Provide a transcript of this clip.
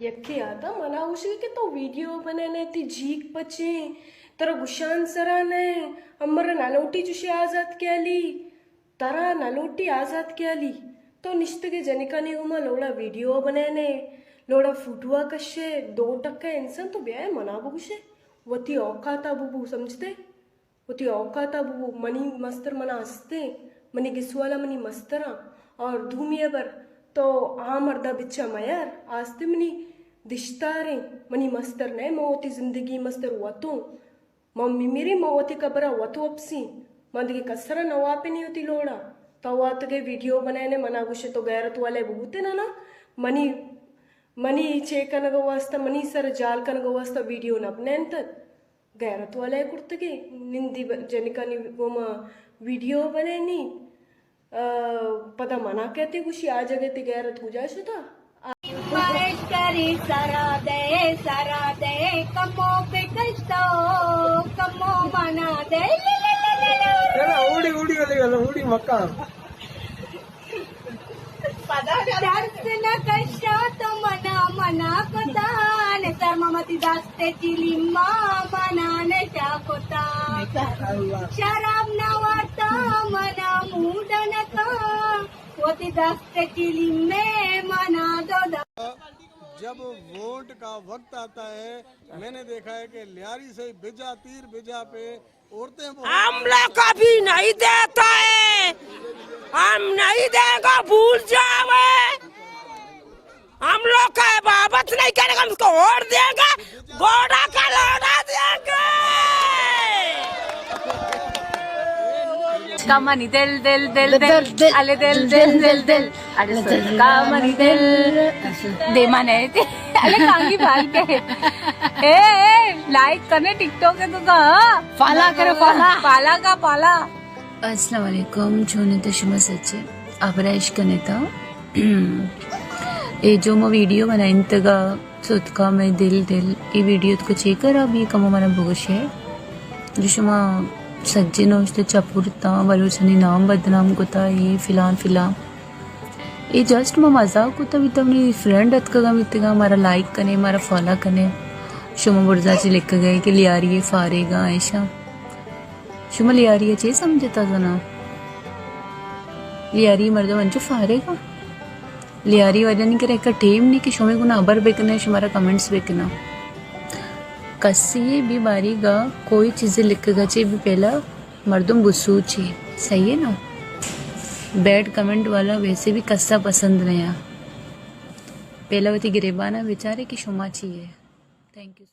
यक्की आता मला उशी की तो व्हिडिओ बनाने ती झीक पची तर गुशान सराने अमर नानोटी जुशी आजाद केली तरा नानोटी आजाद केली तो निश्तगे जनिकानी उमा लोड़ा वीडियो बनाने लोड़ा फुटुआ कशे 2% इंसान तो ब्याह मना बुगुशे वती औकाता बुबू समझते वती औकाता बुबू मनी मस्तर मना हंसते मनी गिसवाला मनी मस्तरा और धूमिये बर तो आ मर्दा बिच्चा मयार आस्ते मनी दिश्तारे मनी मस्तर ने मोती जिंदगी मस्तर वतू मम्मी मेरी मोती कबरा वतू अपसी मंदगी कसरा नवापे नहीं होती लोड़ा तवात के वीडियो बनाने मना गुशे तो गैरत वाले बुबूते ना मनी मनी चेकन वास्ता मनी सर जाल कन वास्ता वीडियो नबने गैरत वाले कुर्तगे निंदी जनिकानी गोमा वीडियो बने नी पता मना कहती गुशी आ जगह ते गैरत गुजा शुदा करी सारा दे कमो पे कस्तो कमो मना दे उड़ी उड़ी उड़ी मक्का दर्शन कष्ट तो मना मना कोता ने तर ममती दास्ते चिलिम्मा मना ने टाकोता शराब नवाता मना मूडन का वती दास्ते चिलिम्मे मना दो जब वोट का वक्त आता है मैंने देखा है कि लियारी से बिजा तीर बिजा पे औरतें हम लोग कभी नहीं देता है, हम नहीं देगा, भूल जावे। हम लोग का बाबत नहीं करेगा, हम उसको वोट देगा, घोड़ा का लौटा देंगे। कामनी दिल दिल दिल दिल अले दिल दिल दिल दिल अरे कामनी दिल दे माने अले कांगी भाल के ए लाइक करने टिकटॉक है तुझा फाला करे फाला का फाला। अस्सलाम वालेकुम जोने तशमा सच्चे अबराइश कनेता ए जो मैं वीडियो बनाइन तगा सुतका मैं दिल दिल ये वीडियो को चेक कर अब ये कम हमारा बोगश है जो शुमा सज्जे नोश्ते चपुरता बलूचनी नाम बदनाम कोता ये फिलान ये जस्ट मैं मजाक कोता भी तब नहीं फ्रेंड अतका मितेगा हमारा लाइक कने हमारा फॉलो कने शुमा बुर्जा से लिख गए कि लियारी फारेगा ऐसा शुमा लियारी चे समझता जना लियारी मर्दा मंचो फारेगा लियारी वजह नहीं करे का टेम नहीं कि शुमे को ना अबर बेकना शुमारा कमेंट्स बेकना कसी भी बारीगा कोई चीज़ें लिखेगा चे भी पहला मर्दम बुसू चे सही है ना। बैड कमेंट वाला वैसे भी कस्सा पसंद नहीं आ पहला वती गिरेबाना बेचारे की शुमा चाहिए। Thank you.